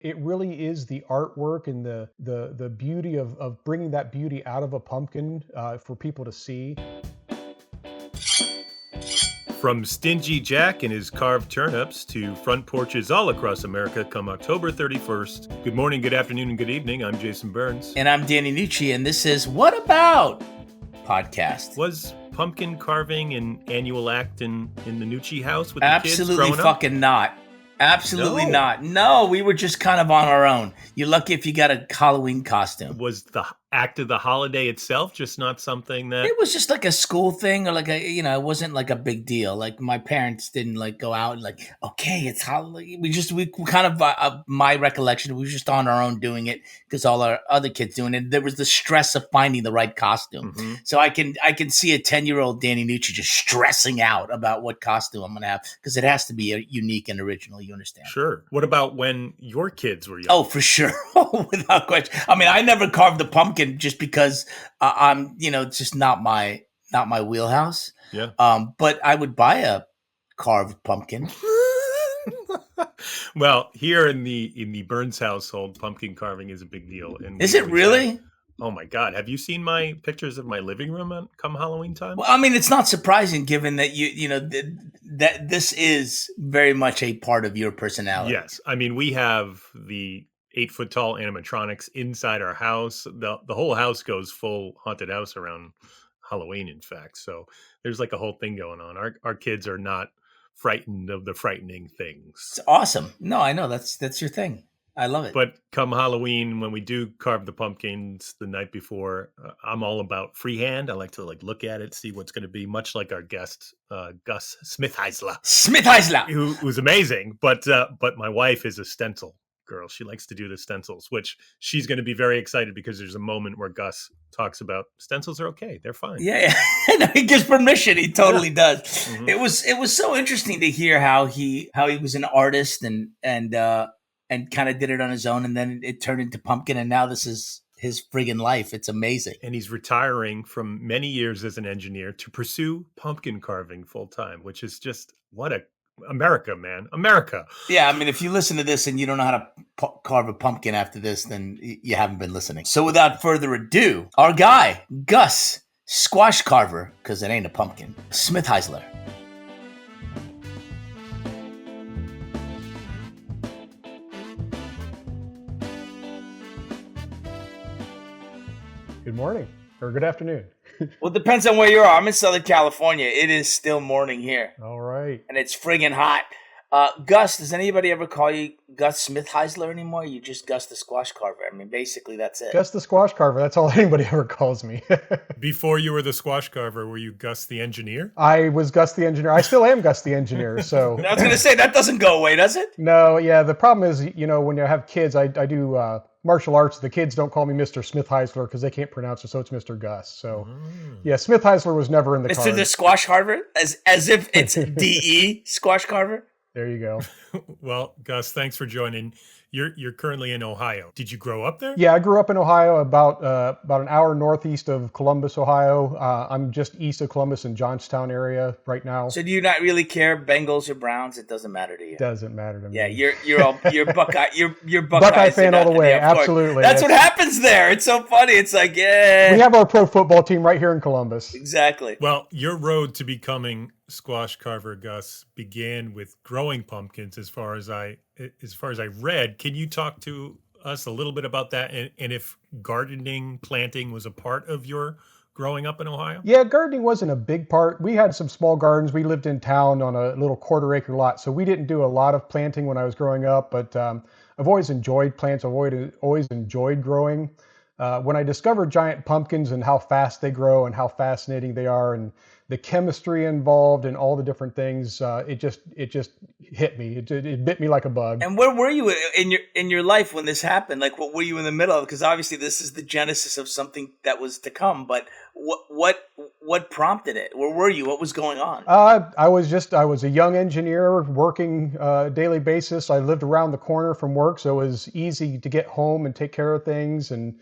It really is the artwork and the beauty of bringing that beauty out of a pumpkin for people to see. From Stingy Jack and his carved turnips to front porches all across America come October 31st. Good morning, good afternoon, and good evening. I'm Jason Burns. And I'm Danny Nucci, and this is What About Podcast. Was pumpkin carving an annual act in the Nucci house with the kids Absolutely growing up? fucking not. Absolutely No. not. No, we were just kind of on our own. You're lucky if you got a Halloween costume. Was the act of the holiday itself just not something that... It was just like a school thing, or like it wasn't like a big deal. Like my parents didn't like go out and like, okay, it's Halloween. We kind of, my recollection, we were just on our own doing it because all our other kids doing it. There was the stress of finding the right costume. Mm-hmm. So I can see a 10-year-old Danny Nucci just stressing out about what costume I'm going to have because it has to be unique and original. You understand? Sure. What about when your kids were young? Oh, for sure. Without question. I mean, I never carved a pumpkin just because it's just not my wheelhouse. Yeah. But I would buy a carved pumpkin. Well, here in the Burns household, pumpkin carving is a big deal. And is it really? Oh my God! Have you seen my pictures of my living room come Halloween time? Well, I mean, it's not surprising given that that this is very much a part of your personality. Yes, I mean we have the 8-foot tall animatronics inside our house. The whole house goes full haunted house around Halloween. In fact, so there's like a whole thing going on. Our kids are not frightened of the frightening things. It's awesome. No, I know that's your thing. I love it. But come Halloween, when we do carve the pumpkins the night before, I'm all about freehand. I like to look at it, see what's going to be, much like our guest, Gus Smithhisler, who's amazing. But my wife is a stencil girl. She likes to do the stencils, which she's going to be very excited because there's a moment where Gus talks about stencils are okay. They're fine. Yeah. He gives permission. He totally does. Mm-hmm. It was so interesting to hear how he was an artist and kind of did it on his own, and then it turned into pumpkin, and now this is his friggin' life. It's amazing. And he's retiring from many years as an engineer to pursue pumpkin carving full time, which is just America, man. America. Yeah, I mean, if you listen to this and you don't know how to carve a pumpkin after this, then you haven't been listening. So without further ado, our guy, Gus Squashcarver, because it ain't a pumpkin, Smithhisler. Good morning or good afternoon. Well, it depends on where you are. I'm in Southern California. It is still morning here. All right. And it's friggin' hot. Gus, does anybody ever call you Gus Smithhisler anymore? You just Gus the Squashcarver. I mean, basically, that's it. Gus the Squashcarver. That's all anybody ever calls me. Before you were the Squashcarver, were you Gus the Engineer? I was Gus the Engineer. I still am Gus the Engineer. So I was going to say, that doesn't go away, does it? No, yeah. The problem is, when you have kids, I do martial arts. The kids don't call me Mr. Smithhisler because they can't pronounce it, so it's Mr. Gus. So, yeah, Smithhisler was never in the Mr. cards. the Squashcarver? As if it's D.E. Squashcarver? There you go. Well, Gus, thanks for joining. You're currently in Ohio. Did you grow up there? Yeah, I grew up in Ohio, about an hour northeast of Columbus, Ohio. I'm just east of Columbus in Johnstown area right now. So do you not really care, Bengals or Browns? It doesn't matter to you. Doesn't matter to me. Yeah, you're Buckeye. You're Buckeye fan all the way. Absolutely. That's what happens there. It's so funny. It's like, yeah. We have our pro football team right here in Columbus. Exactly. Well, your road to becoming Squashcarver, Gus, began with growing pumpkins. As far as I read, can you talk to us a little bit about that, and if planting was a part of your growing up in Ohio? Yeah, gardening wasn't a big part. We had some small gardens. We lived in town on a little 1/4-acre lot, so we didn't do a lot of planting when I was growing up. But I've always enjoyed plants. I've always enjoyed growing. When I discovered giant pumpkins and how fast they grow and how fascinating they are, and the chemistry involved and all the different things, it just hit me. It bit me like a bug. And where were you in your life when this happened? Like, what were you in the middle of? Because obviously this is the genesis of something that was to come. But what prompted it? Where were you? What was going on? I was a young engineer working daily basis. I lived around the corner from work, so it was easy to get home and take care of things. And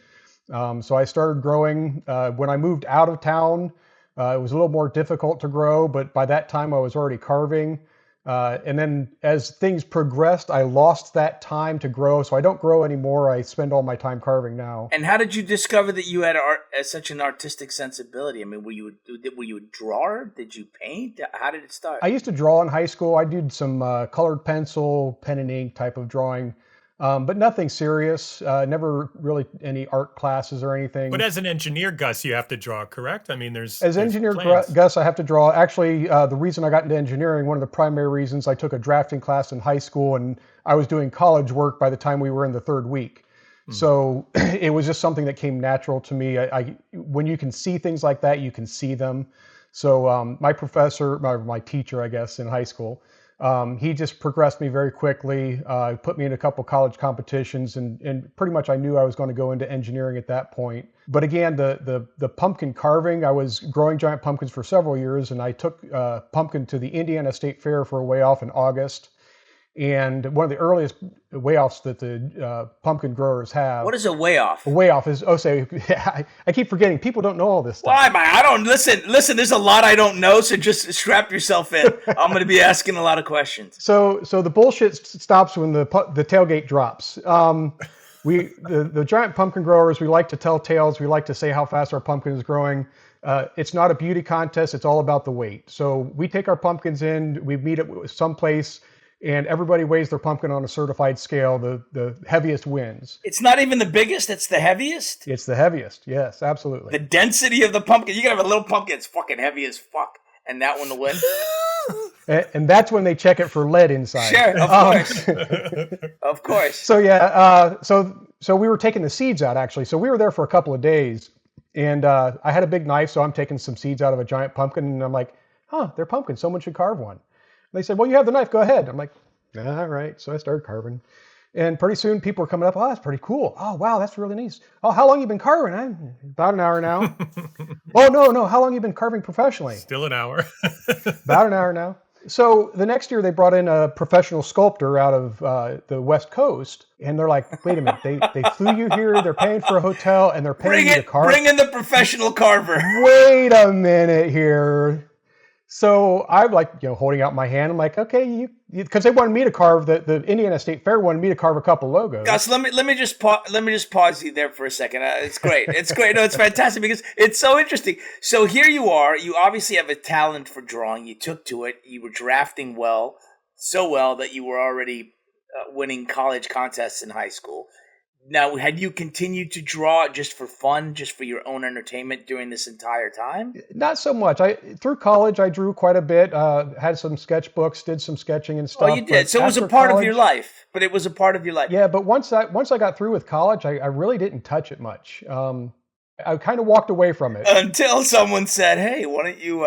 so I started growing. When I moved out of town, it was a little more difficult to grow, but by that time I was already carving. And then as things progressed, I lost that time to grow. So I don't grow anymore. I spend all my time carving now. And how did you discover that you had such an artistic sensibility? I mean, were you a drawer? Did you paint? How did it start? I used to draw in high school. I did some colored pencil, pen and ink type of drawing. But nothing serious. Never really any art classes or anything. But as an engineer, Gus, you have to draw, correct? I mean, as there's engineer plans. Gus, I have to draw. Actually, the reason I got into engineering, one of the primary reasons, I took a drafting class in high school, and I was doing college work by the time we were in the third week. So it was just something that came natural to me. When you can see things like that, you can see them. So my professor, my teacher, I guess, in high school, he just progressed me very quickly, put me in a couple college competitions, and pretty much I knew I was going to go into engineering at that point. But again, the pumpkin carving, I was growing giant pumpkins for several years, and I took pumpkin to the Indiana State Fair for a weigh-off in August. And one of the earliest weigh-offs that the pumpkin growers have. What is a weigh-off? A weigh-off is, I keep forgetting. People don't know all this stuff. Why? I don't, listen, there's a lot I don't know, so just strap yourself in. I'm going to be asking a lot of questions. So the bullshit stops when the tailgate drops. The giant pumpkin growers, we like to tell tales. We like to say how fast our pumpkin is growing. It's not a beauty contest. It's all about the weight. So we take our pumpkins in, we meet at some place, and everybody weighs their pumpkin on a certified scale. The heaviest wins. It's not even the biggest, it's the heaviest? It's the heaviest, yes, absolutely. The density of the pumpkin. You can have a little pumpkin, it's fucking heavy as fuck. And that one will win? And that's when they check it for lead inside. Sure, of course. Of course. So yeah, so we were taking the seeds out, actually. So we were there for a couple of days. And I had a big knife, so I'm taking some seeds out of a giant pumpkin. And I'm like, they're pumpkins. Someone should carve one. They said, well, you have the knife, go ahead. I'm like, all right. So I started carving. And pretty soon people were coming up, that's pretty cool. Oh, wow, that's really nice. Oh, how long you been carving? About an hour now. Oh, no, how long you been carving professionally? Still an hour. About an hour now. So the next year they brought in a professional sculptor out of the West Coast. And they're like, wait a minute, they flew you here, they're paying for a hotel, and they're paying you to carve? Bring in the professional carver. Wait a minute here. So I'm like, holding out my hand. I'm like, okay, because they wanted me to carve the Indiana State Fair wanted me to carve a couple logos. Gus, let me just pause you there for a second. It's great. It's great. No, it's fantastic because it's so interesting. So here you are. You obviously have a talent for drawing. You took to it. You were drafting so well that you were already winning college contests in high school. Now, had you continued to draw just for fun, just for your own entertainment during this entire time? Not so much. Through college, I drew quite a bit, had some sketchbooks, did some sketching and stuff. Oh, you did. So it was a part of your life, but it was a part of your life. Yeah, but once I got through with college, I really didn't touch it much. I kind of walked away from it. Until someone said, hey, why don't you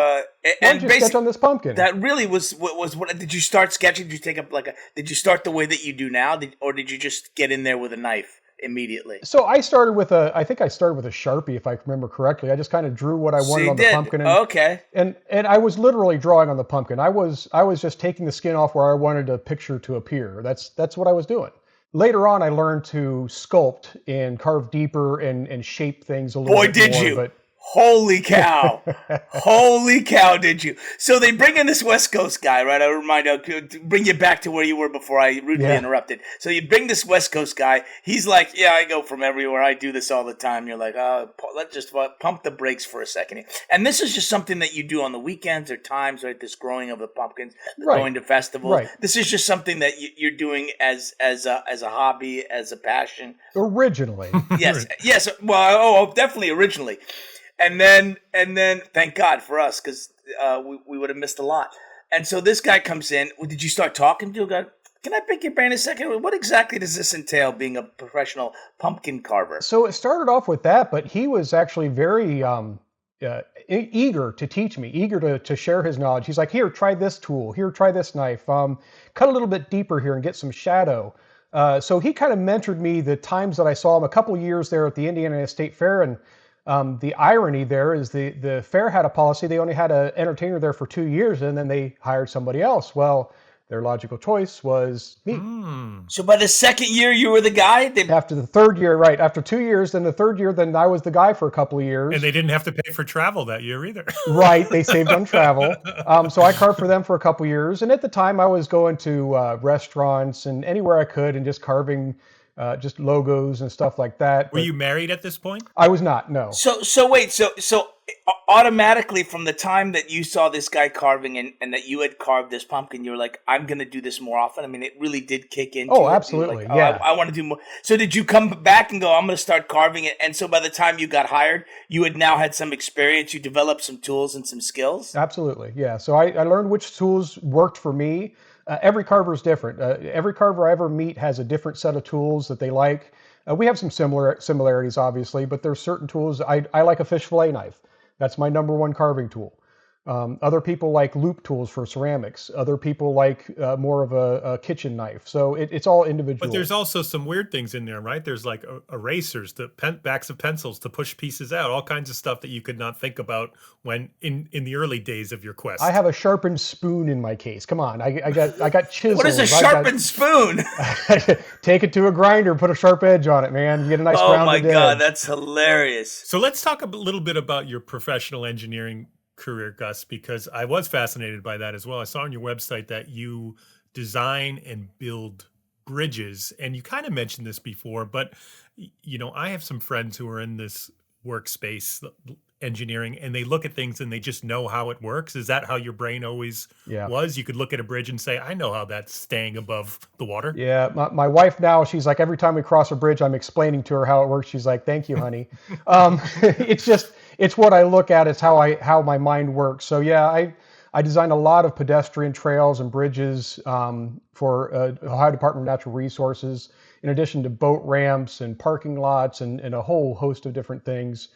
sketch on this pumpkin? That really was what did you start sketching? Did you take up did you start the way that you do now? Or did you just get in there with a knife immediately? So I started with a Sharpie, if I remember correctly. I just kind of drew what I wanted on the pumpkin. Okay. And I was literally drawing on the pumpkin. I was just taking the skin off where I wanted a picture to appear. That's what I was doing. Later on, I learned to sculpt and carve deeper and shape things a little bit more. Boy, did you. Holy cow. Holy cow, did you. So they bring in this West Coast guy, right? I'll bring you back to where you were before I rudely interrupted. So you bring this West Coast guy. He's like, yeah, I go from everywhere. I do this all the time. You're like, let's just pump the brakes for a second. And this is just something that you do on the weekends or times, right? This growing of the pumpkins, going to festivals. Right. This is just something that you're doing as a hobby, as a passion. Originally. Yes. Well, definitely originally. And then, thank God for us, because we would have missed a lot. And so this guy comes in. Did you start talking to him? Can I pick your brain a second? What exactly does this entail, being a professional pumpkin carver? So it started off with that, but he was actually very eager to teach me, eager to share his knowledge. He's like, here, try this tool. Here, try this knife. Cut a little bit deeper here and get some shadow. So he kind of mentored me the times that I saw him. A couple of years there at the Indiana State Fair, and the irony there is the fair had a policy. They only had an entertainer there for 2 years, and then they hired somebody else. Well, Their logical choice was me. So by the second year, you were the guy? After the third year, right, after 2 years, then the third year, then I was the guy for a couple of years. And they didn't have to pay for travel that year either. Right, they saved on travel. So I carved for them for a couple of years. And at the time, I was going to restaurants and anywhere I could and just carving just logos and stuff like that. Were you married at this point? I was not, no. So wait, so automatically from the time that you saw this guy carving and that you had carved this pumpkin, you were like, I'm going to do this more often. I mean, it really did kick into Oh, it. absolutely. Like, yeah. I want to do more. So did you come back and go, I'm going to start carving it? And so by the time you got hired, you had now had some experience. You developed some tools and some skills. Absolutely. Yeah. So I learned which tools worked for me. Every carver is different. Every carver I ever meet has a different set of tools that they like. We have some similarities, obviously, but there's certain tools. I like a fish fillet knife. That's my number one carving tool. Other people like loop tools for ceramics. Other people like more of a kitchen knife. So it's all individual. But there's also some weird things in there, right? There's like erasers, the backs of pencils to push pieces out, all kinds of stuff that you could not think about when in the early days of your quest. I have a sharpened spoon in my case. Come on, I got chisels. What is a sharpened spoon? Take it to a grinder, put a sharp edge on it, man. You get a nice rounded edge. Oh my God, that's hilarious. So let's talk a little bit about your professional engineering career, Gus, because I was fascinated by that as well. I saw on your website that you design and build bridges, and you kind of mentioned this before, but I have some friends who are in this workspace engineering, and they look at things and they just know how it works. Is that how your brain always was? You could look at a bridge and say, I know how that's staying above the water. Yeah, my wife now, she's like, every time we cross a bridge, I'm explaining to her how it works. She's like, thank you, honey. It's what I look at. It's how my mind works. So yeah, I designed a lot of pedestrian trails and bridges for Ohio Department of Natural Resources, in addition to boat ramps and parking lots and a whole host of different things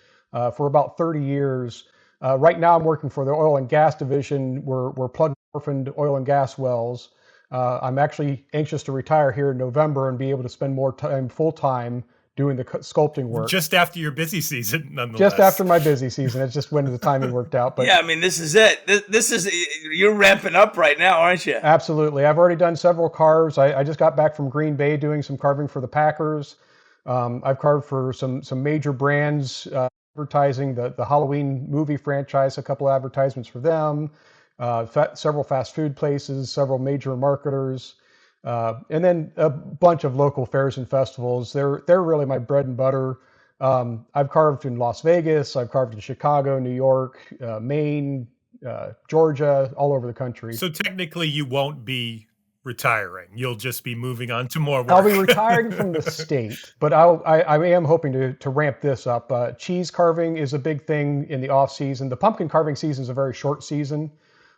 for about 30 years. Right now I'm working for the oil and gas division. We're plugging orphaned oil and gas wells. I'm actually anxious to retire here in November and be able to spend more time full time doing the sculpting work. Just after your busy season, nonetheless. Just after my busy season. It's just when the timing worked out. But yeah, I mean, this is it. This is, you're ramping up right now, aren't you? Absolutely. I've already done several carves. I just got back from Green Bay doing some carving for the Packers. I've carved for some major brands, advertising the Halloween movie franchise, a couple of advertisements for them, several fast food places, several major marketers. And then a bunch of local fairs and festivals. They're really my bread and butter. I've carved in Las Vegas. I've carved in Chicago, New York, Maine, Georgia, all over the country. So technically you won't be retiring. You'll just be moving on to more work. I'll be retiring from the state, but I am hoping to ramp this up. Cheese carving is a big thing in the off season. The pumpkin carving season is a very short season.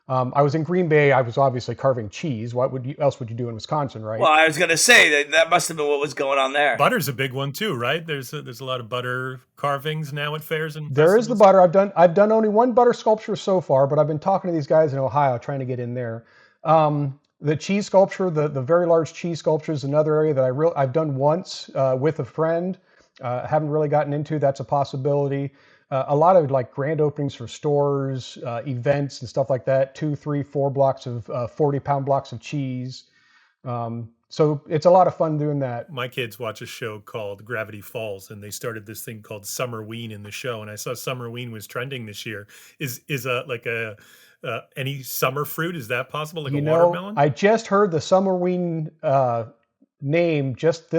I was in Green Bay. I was obviously carving cheese. What else would you do in Wisconsin, right? Well, I was going to say that must have been what was going on there. Butter's a big one too, right? There's a lot of butter carvings now at fairs and there is the butter. I've done only one butter sculpture so far, but I've been talking to these guys in Ohio trying to get in there. The cheese sculpture, the very large cheese sculpture, is another area that I've done once with a friend. Haven't really gotten into. That's a possibility. A lot of like grand openings for stores, events and stuff like that, 2, 3, 4 blocks of 40-pound blocks of cheese. So it's a lot of fun doing that. My kids watch a show called Gravity Falls, and they started this thing called Summerween in the show. And I saw Summerween was trending this year. Is any summer fruit? Is that possible? Like a watermelon? I just heard the Summerween name just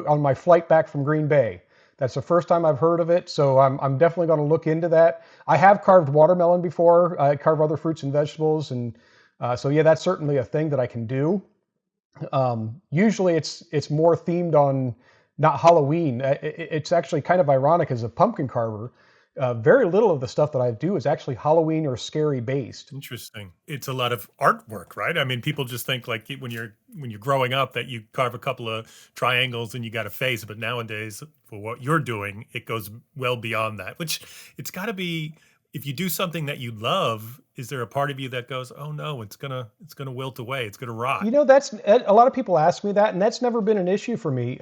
on my flight back from Green Bay. That's the first time I've heard of it, so I'm definitely going to look into that. I have carved watermelon before. I carve other fruits and vegetables, and so yeah, that's certainly a thing that I can do. Usually, it's more themed on not Halloween. It's actually kind of ironic as a pumpkin carver. Very little of the stuff that I do is actually Halloween or scary based. Interesting. It's a lot of artwork, right? I mean, people just think like when you're growing up that you carve a couple of triangles and you got a face, but nowadays for what you're doing, it goes well beyond that. Which it's got to be, if you do something that you love, is there a part of you that goes, oh no, it's gonna wilt away, it's gonna rot? That's a lot of people ask me that, and that's never been an issue for me.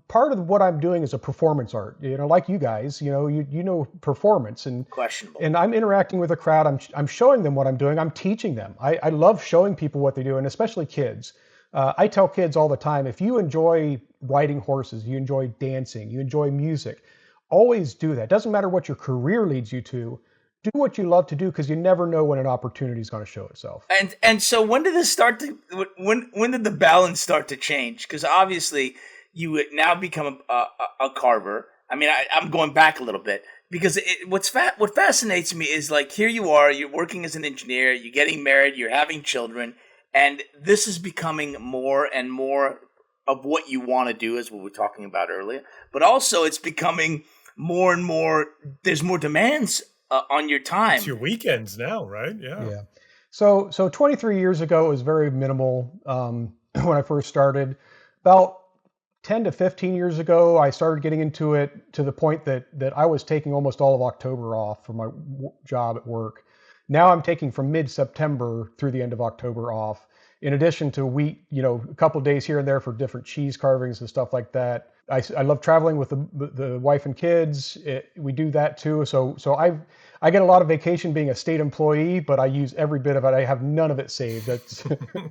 part of what I'm doing is a performance art, like you guys, you know performance, Questionable. and I'm interacting with a crowd. I'm showing them what I'm doing. I'm teaching them. I love showing people what they do, and especially kids. I tell kids all the time, if you enjoy riding horses, you enjoy dancing, you enjoy music, always do that. Doesn't matter what your career leads you to. Do what you love to do, because you never know when an opportunity is going to show itself. And so when did this start to when did the balance start to change? Because obviously you would now become a carver. I mean, I'm going back a little bit, because what fascinates me is, like, here you are, you're working as an engineer, you're getting married, you're having children, and this is becoming more and more of what you want to do, as we were talking about earlier. But also, it's becoming more and more. There's more demands on your time. It's your weekends now, right? Yeah. So 23 years ago, it was very minimal when I first started. About 10 to 15 years ago, I started getting into it to the point that I was taking almost all of October off for my job at work. Now I'm taking from mid-September through the end of October off, in addition to a couple of days here and there for different cheese carvings and stuff like that. I love traveling with the wife and kids. We do that too. So I get a lot of vacation being a state employee, but I use every bit of it. I have none of it saved. That's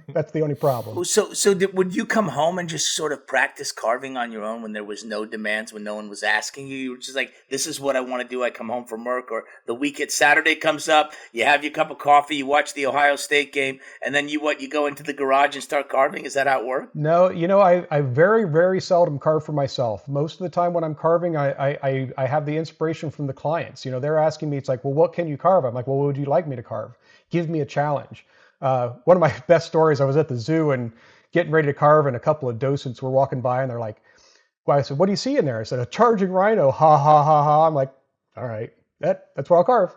that's the only problem. So would you come home and just sort of practice carving on your own when there was no demands, when no one was asking you? You were just like, this is what I want to do. I come home from work, or the weekend, Saturday comes up, you have your cup of coffee, you watch the Ohio State game, and then you go into the garage and start carving? Is that how it worked? No, I very, very seldom carve for myself. Most of the time when I'm carving, I have the inspiration from the clients. They're asking me, it's like, well, what can you carve? I'm like, well, what would you like me to carve? Give me a challenge. One of my best stories, I was at the zoo and getting ready to carve, and a couple of docents were walking by, and they're like, well, I said, what do you see in there? I said, a charging rhino. Ha, ha, ha, ha. I'm like, all right, that's what I'll carve,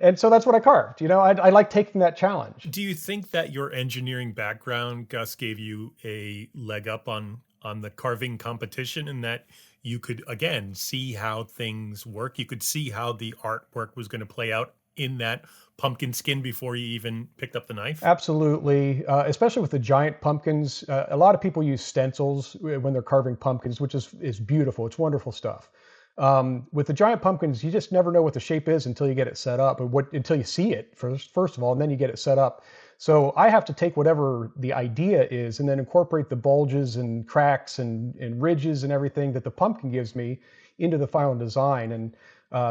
And so that's what I carved. I like taking that challenge. Do you think that your engineering background, Gus, gave you a leg up on the carving competition, and that you could, again, see how things work? You could see how the artwork was going to play out in that pumpkin skin before you even picked up the knife? Absolutely. Especially with the giant pumpkins. A lot of people use stencils when they're carving pumpkins, which is beautiful. It's wonderful stuff. With the giant pumpkins, you just never know what the shape is until you get it set up, until you see it first of all, and then you get it set up. So I have to take whatever the idea is and then incorporate the bulges and cracks and ridges and everything that the pumpkin gives me into the final design. And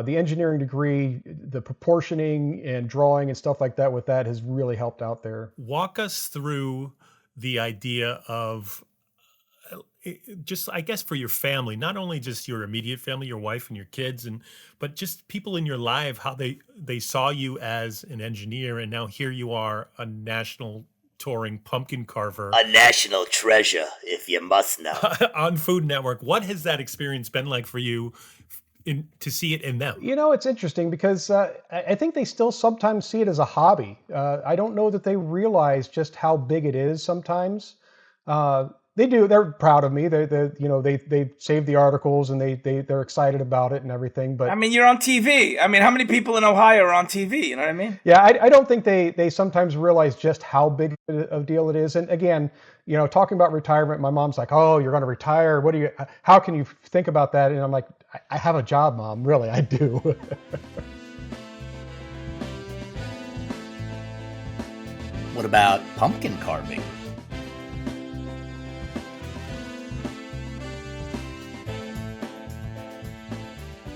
the engineering degree, the proportioning and drawing and stuff like that with that has really helped out there. Walk us through the idea of just, I guess, for your family, not only just your immediate family, your wife and your kids, but just people in your life, how they saw you as an engineer, and now here you are, a national touring pumpkin carver, a national treasure, if you must know, on Food Network. What has that experience been like for you, to see it in them? It's interesting because I think they still sometimes see it as a hobby. I don't know that they realize just how big it is sometimes. They do. They're proud of me. They save the articles and they're excited about it and everything. But I mean, you're on TV. I mean, how many people in Ohio are on TV? You know what I mean? Yeah, I don't think they sometimes realize just how big of a deal it is. And again, talking about retirement, my mom's like, "Oh, you're going to retire? How can you think about that?" And I'm like, "I have a job, Mom. Really, I do." What about pumpkin carving?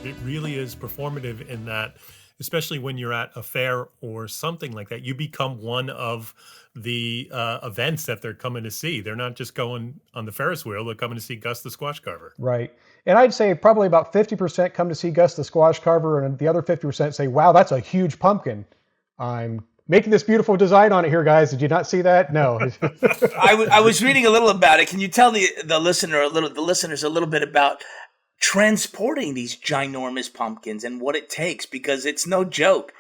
It really is performative in that, especially when you're at a fair or something like that, you become one of the events that they're coming to see. They're not just going on the Ferris wheel, they're coming to see Gus the Squashcarver. Right. And I'd say probably about 50% come to see Gus the Squashcarver, and the other 50% say, wow, that's a huge pumpkin. I'm making this beautiful design on it here, guys. Did you not see that? No. I was reading a little about it. Can you tell the listeners a little bit about transporting these ginormous pumpkins and what it takes, because it's no joke.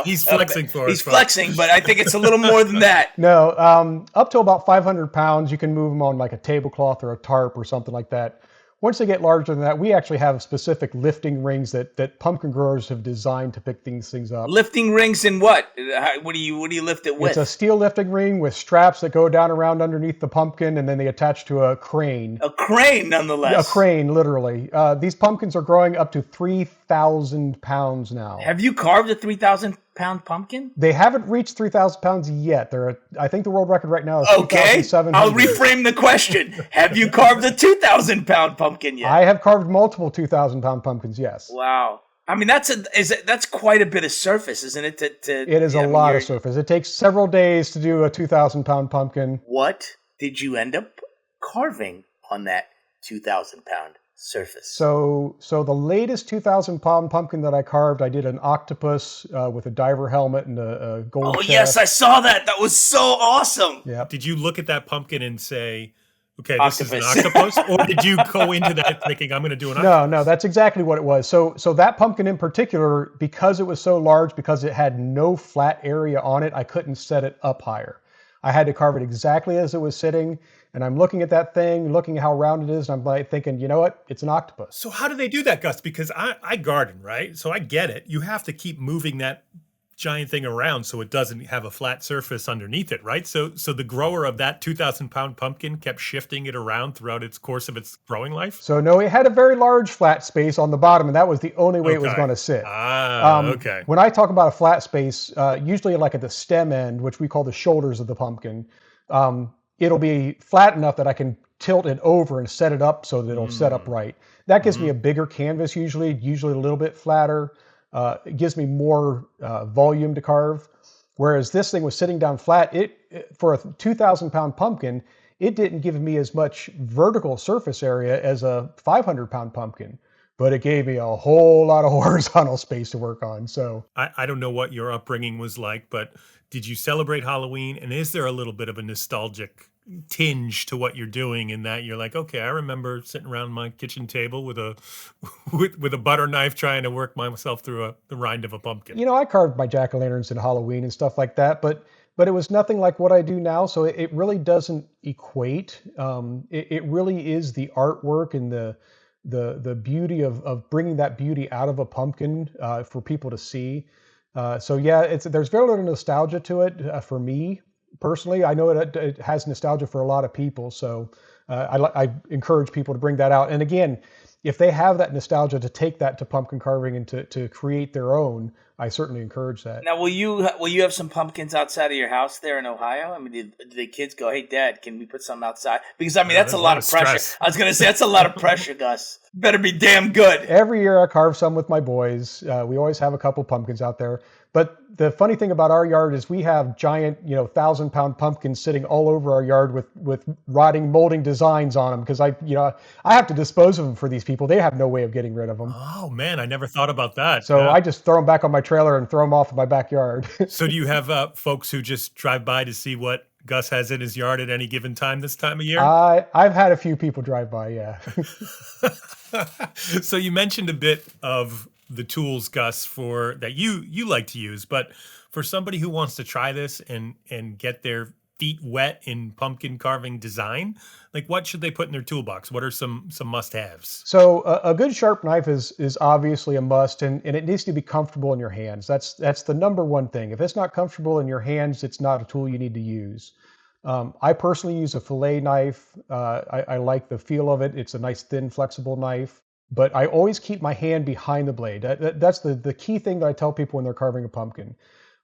He's flexing for us. He's flexing, but I think it's a little more than that. No, up to about 500 pounds, you can move them on like a tablecloth or a tarp or something like that. Once they get larger than that, we actually have specific lifting rings that pumpkin growers have designed to pick these things up. Lifting rings in what? What do you lift it with? It's a steel lifting ring with straps that go down around underneath the pumpkin, and then they attach to a crane. A crane, nonetheless. A crane, literally. These pumpkins are growing up to 3,000 pounds now. Have you carved a 3,000-pound pumpkin? They haven't reached 3,000 pounds yet. I think the world record right now is 2,700. I'll reframe the question. Have you carved a 2,000-pound pumpkin yet? I have carved multiple 2,000-pound pumpkins, yes. Wow. I mean, that's quite a bit of surface, isn't it? It is a lot of surface. It takes several days to do a 2,000-pound pumpkin. What did you end up carving on that 2,000-pound surface? So the latest 2,000-pound pumpkin that I carved, I did an octopus with a diver helmet and a gold chest. Yes, I saw that. That was so awesome. Yeah. Did you look at that pumpkin and say, okay, this is an octopus? Or did you go into that thinking, I'm going to do an octopus? No, that's exactly what it was. So that pumpkin in particular, because it was so large, because it had no flat area on it, I couldn't set it up higher. I had to carve it exactly as it was sitting. And I'm looking at that thing, looking at how round it is, and I'm like thinking, you know what? It's an octopus. So how do they do that, Gus? Because I garden, right? So I get it. You have to keep moving that giant thing around so it doesn't have a flat surface underneath it, right? So the grower of that 2,000-pound pumpkin kept shifting it around throughout its course of its growing life? So no, it had a very large flat space on the bottom, and that was the only way it was going to sit. Okay. When I talk about a flat space, usually like at the stem end, which we call the shoulders of the pumpkin, it'll be flat enough that I can tilt it over and set it up so that it'll set up right. That gives me a bigger canvas usually a little bit flatter. It gives me more volume to carve. Whereas this thing was sitting down flat, for a 2,000-pound pumpkin, it didn't give me as much vertical surface area as a 500-pound pumpkin. But it gave me a whole lot of horizontal space to work on. So I don't know what your upbringing was like, but did you celebrate Halloween? And is there a little bit of a nostalgic tinge to what you're doing in that you're like, okay, I remember sitting around my kitchen table with a butter knife trying to work myself through the rind of a pumpkin? You know, I carved my jack-o'-lanterns in Halloween and stuff like that, but it was nothing like what I do now. So it really doesn't equate. It really is the artwork and the beauty of bringing that beauty out of a pumpkin for people to see. So yeah, there's very little nostalgia to it for me personally. I know it has nostalgia for a lot of people. So I encourage people to bring that out. And again, if they have that nostalgia to take that to pumpkin carving and to create their own, I certainly encourage that. Now, will you have some pumpkins outside of your house there in Ohio? I mean, do the kids go, "Hey, Dad, can we put some outside?" Because I mean, that's a lot of pressure. I was going to say that's a lot of pressure, Gus. Better be damn good. Every year I carve some with my boys. We always have a couple pumpkins out there. But the funny thing about our yard is we have giant, 1,000-pound pumpkins sitting all over our yard with rotting, molding designs on them because I have to dispose of them for these people. They have no way of getting rid of them. Oh man, I never thought about that. So I just throw them back on my trailer and throw them off in my backyard. So do you have folks who just drive by to see what Gus has in his yard at any given time this time of year? I've had a few people drive by, yeah. So you mentioned a bit of the tools, Gus, for that you like to use, but for somebody who wants to try this and get their feet wet in pumpkin carving design, like what should they put in their toolbox? What are some must-haves? So a good sharp knife is obviously a must, and it needs to be comfortable in your hands. That's the number one thing. If it's not comfortable in your hands, it's not a tool you need to use. I personally use a fillet knife. I like the feel of it. It's a nice, thin, flexible knife. But I always keep my hand behind the blade. That's the key thing that I tell people when they're carving a pumpkin.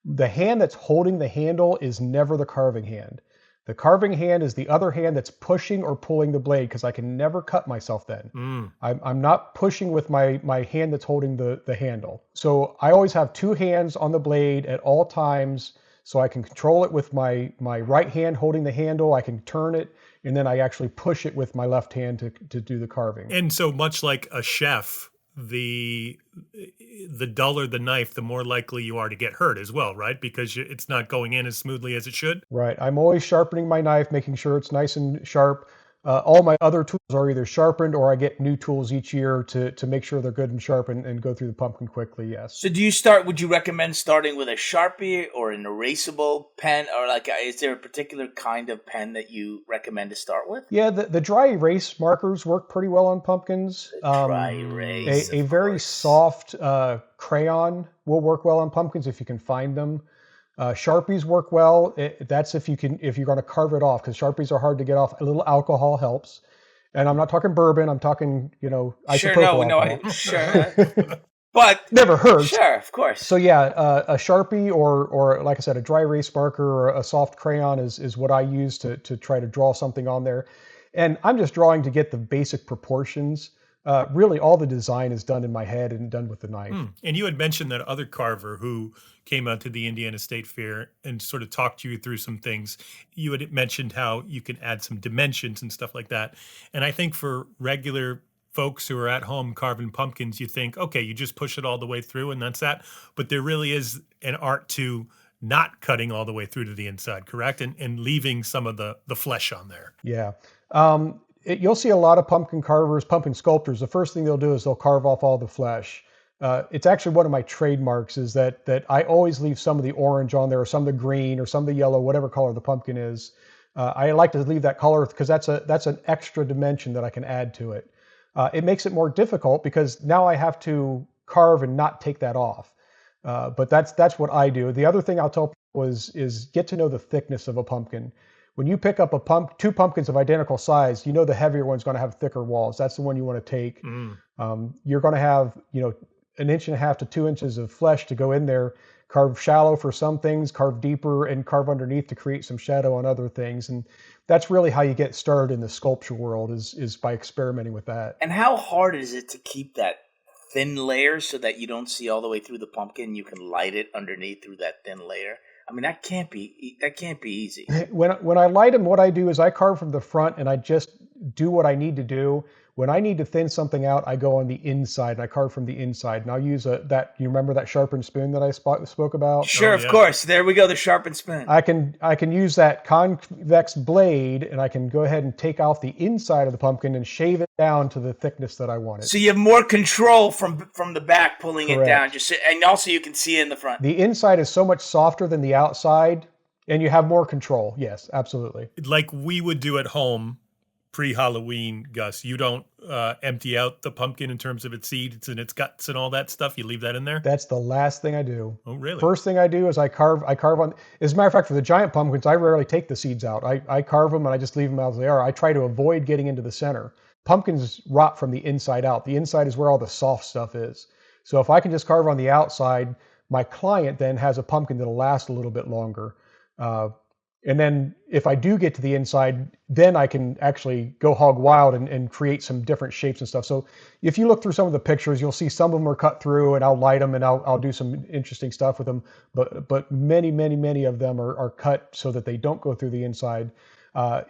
The hand that's holding the handle is never the carving hand. The carving hand is the other hand that's pushing or pulling the blade because I can never cut myself then. I'm not pushing with my hand that's holding the handle. So I always have two hands on the blade at all times so I can control it with my right hand holding the handle. I can turn it, and then I actually push it with my left hand to do the carving. And so much like a chef, the duller the knife, the more likely you are to get hurt as well, right? Because it's not going in as smoothly as it should. Right. I'm always sharpening my knife, making sure it's nice and sharp. All my other tools are either sharpened or I get new tools each year to make sure they're good and sharp and go through the pumpkin quickly. Yes. So would you recommend starting with a Sharpie or an erasable pen, or is there a particular kind of pen that you recommend to start with? Yeah, the dry erase markers work pretty well on pumpkins. Dry erase. A very soft crayon will work well on pumpkins if you can find them. Sharpies work well. That's if you're going to carve it off, because Sharpies are hard to get off. A little alcohol helps. And I'm not talking bourbon. I'm talking, isopropyl alcohol. Sure. But never hurts. Sure, of course. So yeah, a Sharpie or like I said, a dry erase marker or a soft crayon is what I use to try to draw something on there. And I'm just drawing to get the basic proportions. Really, all the design is done in my head and done with the knife. And you had mentioned that other carver who came out to the Indiana State Fair and sort of talked you through some things. You had mentioned how you can add some dimensions and stuff like that. And I think for regular folks who are at home carving pumpkins, you think, okay, you just push it all the way through and that's that. But there really is an art to not cutting all the way through to the inside, correct? And leaving some of the flesh on there. Yeah. You'll see a lot of pumpkin carvers, pumpkin sculptors. The first thing they'll do is they'll carve off all the flesh. It's actually one of my trademarks is that I always leave some of the orange on there, or some of the green, or some of the yellow, whatever color the pumpkin is. I like to leave that color because that's an extra dimension that I can add to it. It makes it more difficult because now I have to carve and not take that off. But that's what I do. The other thing I'll tell people is get to know the thickness of a pumpkin. When you pick up two pumpkins of identical size, you know the heavier one's going to have thicker walls. That's the one you want to take. You're going to have 1.5 inches to 2 inches of flesh to go in there. Carve shallow for some things, carve deeper, and carve underneath to create some shadow on other things. And that's really how you get started in the sculpture world is by experimenting with that. And how hard is it to keep that thin layer so that you don't see all the way through the pumpkin? You can light it underneath through that thin layer. I mean, that can't be easy. When I light them, what I do is I carve from the front and I just do what I need to do. When I need to thin something out, I go on the inside and I carve from the inside. And I'll use you remember that sharpened spoon that I spoke about? Sure, of course. There we go, the sharpened spoon. I can use that convex blade and I can go ahead and take off the inside of the pumpkin and shave it down to the thickness that I want it. So you have more control from the back pulling Correct. It down. And also you can see it in the front. The inside is so much softer than the outside and you have more control. Yes, absolutely. Like we would do at home pre-Halloween, Gus, you don't empty out the pumpkin in terms of its seeds and its guts and all that stuff? You leave that in there? That's the last thing I do. Oh, really? First thing I do is I carve on. As a matter of fact, for the giant pumpkins, I rarely take the seeds out. I carve them and I just leave them as they are. I try to avoid getting into the center. Pumpkins rot from the inside out. The inside is where all the soft stuff is. So if I can just carve on the outside, my client then has a pumpkin that'll last a little bit longer. And then if I do get to the inside, then I can actually go hog wild and create some different shapes and stuff. So if you look through some of the pictures, you'll see some of them are cut through and I'll light them and I'll do some interesting stuff with them. But many of them are cut so that they don't go through the inside.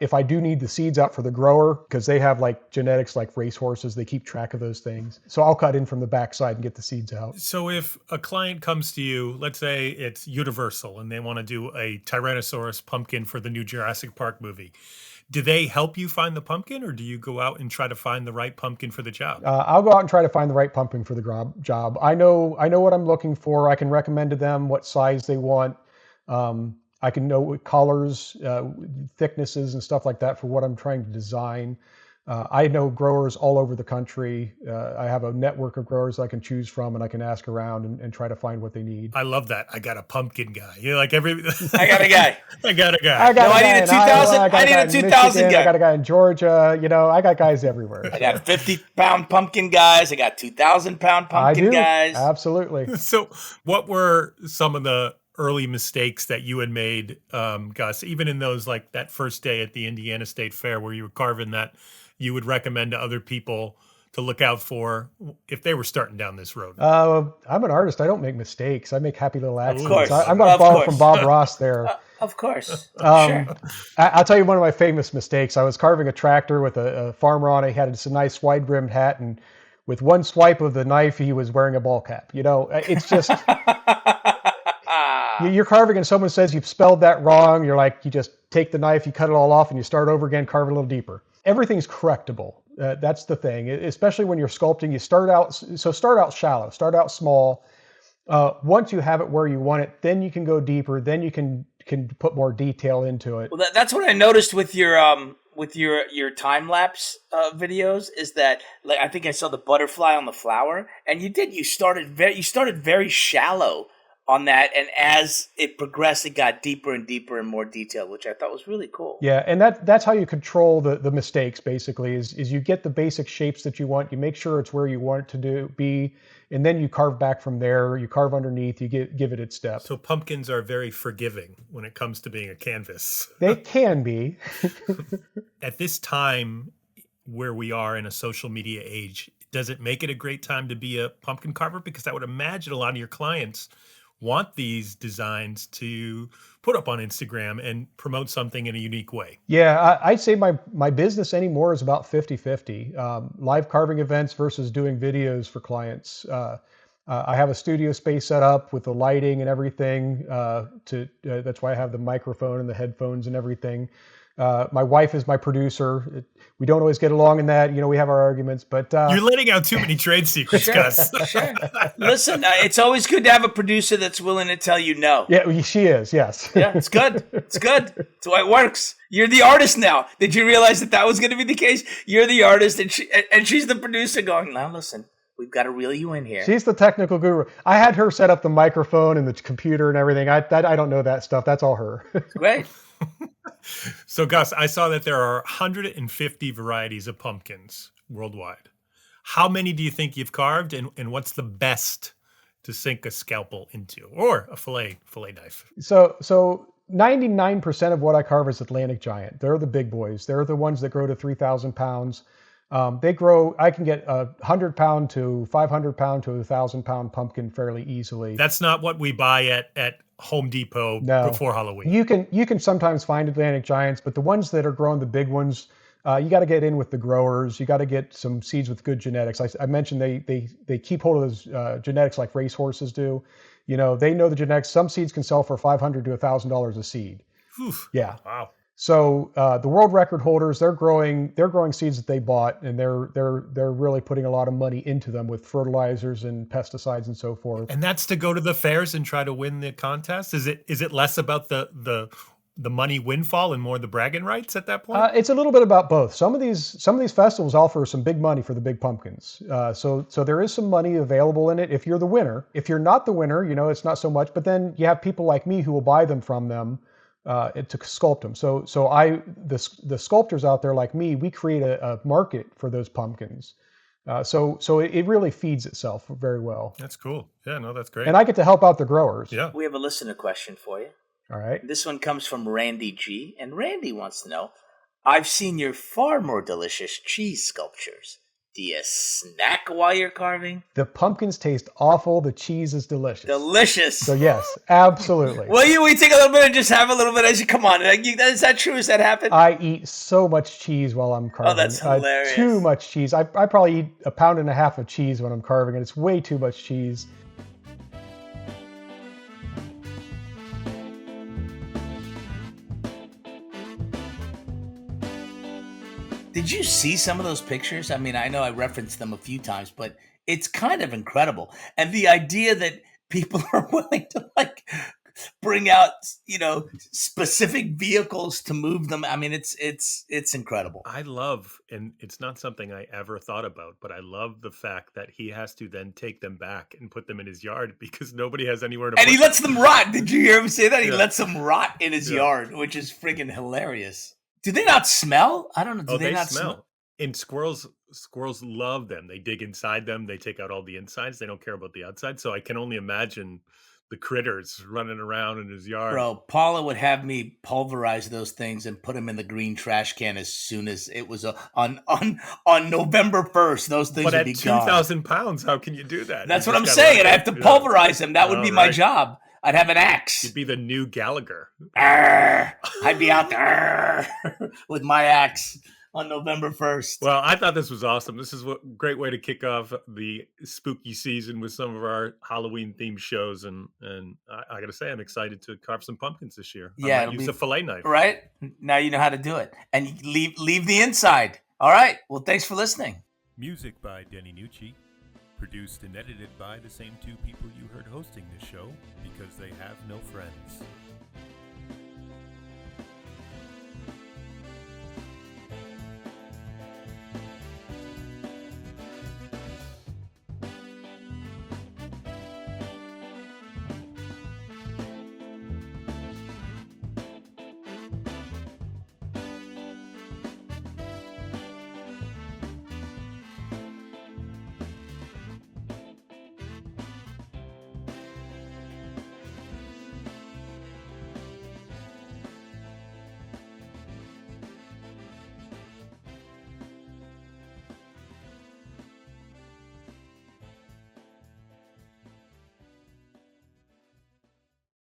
If I do need the seeds out for the grower, because they have like genetics like racehorses, they keep track of those things. So I'll cut in from the backside and get the seeds out. So if a client comes to you, let's say it's Universal and they want to do a Tyrannosaurus pumpkin for the new Jurassic Park movie, do they help you find the pumpkin or do you go out and try to find the right pumpkin for the job? I'll go out and try to find the right pumpkin for the job. I know what I'm looking for. I can recommend to them what size they want. I can know what colors, thicknesses, and stuff like that for what I'm trying to design. I know growers all over the country. I have a network of growers I can choose from, and I can ask around and try to find what they need. I love that. I got a pumpkin guy. You know, like I got a guy. I got a guy. I need a 2000. I need a 2000 guy. I got a guy in Georgia. I got guys everywhere. I got 50-pound pumpkin guys. I got 2,000-pound pumpkin guys. Absolutely. So, what were some of the early mistakes that you had made, Gus, even in those, like that first day at the Indiana State Fair where you were carving, that you would recommend to other people to look out for if they were starting down this road? I'm an artist. I don't make mistakes. I make happy little accidents. Of course. I'm going to borrow from Bob Ross there. Of course. Sure. I'll tell you one of my famous mistakes. I was carving a tractor with a farmer on it. He had this nice wide-brimmed hat, and with one swipe of the knife, he was wearing a ball cap. It's just... You're carving and someone says you've spelled that wrong. You're like, you just take the knife, you cut it all off and you start over again, carve a little deeper. Everything's correctable. That's the thing, especially when you're sculpting. You start out shallow, start out small. Once you have it where you want it, then you can go deeper. Then you can put more detail into it. Well, that's what I noticed with your time lapse videos is that, like, I think I saw the butterfly on the flower, and you started very shallow on that, and as it progressed, it got deeper and deeper and more detailed, which I thought was really cool. Yeah, and that's how you control the mistakes. Basically, is you get the basic shapes that you want, you make sure it's where you want it to be, and then you carve back from there. You carve underneath, you give it its step. So pumpkins are very forgiving when it comes to being a canvas. They can be. At this time where we are in a social media age, does it make it a great time to be a pumpkin carver? Because I would imagine a lot of your clients want these designs to put up on Instagram and promote something in a unique way. Yeah, I'd say my business anymore is about 50-50. Live carving events versus doing videos for clients. I have a studio space set up with the lighting and everything. That's why I have the microphone and the headphones and everything. My wife is my producer. We don't always get along in that. We have our arguments, but you're letting out too many trade secrets, Gus. Sure. Listen, it's always good to have a producer that's willing to tell you no. Yeah, she is. Yes. Yeah, it's good. It's good. It's why it works. You're the artist now. Did you realize that was going to be the case? You're the artist, and she's the producer going, now listen, we've got to reel you in here. She's the technical guru. I had her set up the microphone and the computer and everything. I don't know that stuff. That's all her. Great. So, Gus, I saw that there are 150 varieties of pumpkins worldwide. How many do you think you've carved, and what's the best to sink a scalpel into, or a fillet knife? So 99% of what I carve is Atlantic Giant. They're the big boys. They're the ones that grow to 3,000 pounds. They grow. I can get a 100-pound to 500-pound to 1,000-pound pumpkin fairly easily. That's not what we buy at Home Depot before Halloween. You can sometimes find Atlantic Giants, but the ones that are growing, the big ones, you got to get in with the growers. You got to get some seeds with good genetics. I mentioned they keep hold of those genetics like racehorses do. They know the genetics. Some seeds can sell for $500 to $1,000 a seed. Oof. Yeah. Wow. So the world record holders, they're growing seeds that they bought, and they're really putting a lot of money into them with fertilizers and pesticides and so forth. And that's to go to the fairs and try to win the contest. Is it less about the money windfall and more the bragging rights at that point? It's a little bit about both. Some of these festivals offer some big money for the big pumpkins. So there is some money available in it if you're the winner. If you're not the winner, it's not so much. But then you have people like me who will buy them from them. To sculpt them. So the sculptors out there like me, we create a market for those pumpkins. So it really feeds itself very well. That's cool. Yeah, no, that's great. And I get to help out the growers. Yeah. We have a listener question for you. All right. This one comes from Randy G. And Randy wants to know, I've seen your far more delicious cheese sculptures. Do you snack while you're carving? The pumpkins taste awful. The cheese is delicious. Delicious. So yes, absolutely. Will we take a little bit and just have a little bit? Come on. Is that true? Has that happened? I eat so much cheese while I'm carving. Oh, that's hilarious. Too much cheese. I probably eat 1.5 pounds of cheese when I'm carving, and it's way too much cheese. Did you see some of those pictures? I mean, I know I referenced them a few times, but it's kind of incredible. And the idea that people are willing to bring out, specific vehicles to move them. I mean, it's incredible. I love, and it's not something I ever thought about, but I love the fact that he has to then take them back and put them in his yard because nobody has anywhere to put them. And he lets them rot. Did you hear him say that? He Yeah. lets them rot in his yard, which is friggin' hilarious. Do they not smell? I don't know. Do they not smell? And squirrels love them. They dig inside them. They take out all the insides. They don't care about the outside. So I can only imagine the critters running around in his yard. Bro, Paula would have me pulverize those things and put them in the green trash can as soon as it was on November 1st. Those things would be gone. At 2,000 pounds, how can you do that? That's what I'm saying. I have to pulverize them. That would be my job. I'd have an axe. You'd be the new Gallagher. I'd be out there with my axe. on November 1st. Well, I thought this was awesome. This is a great way to kick off the spooky season with some of our Halloween themed shows, and I got to say, I'm excited to carve some pumpkins this year. Yeah, I might use a fillet knife. Right now, you know how to do it, and you leave the inside. All right. Well, thanks for listening. Music by Denny Nucci. Produced and edited by the same two people you heard hosting this show, because they have no friends.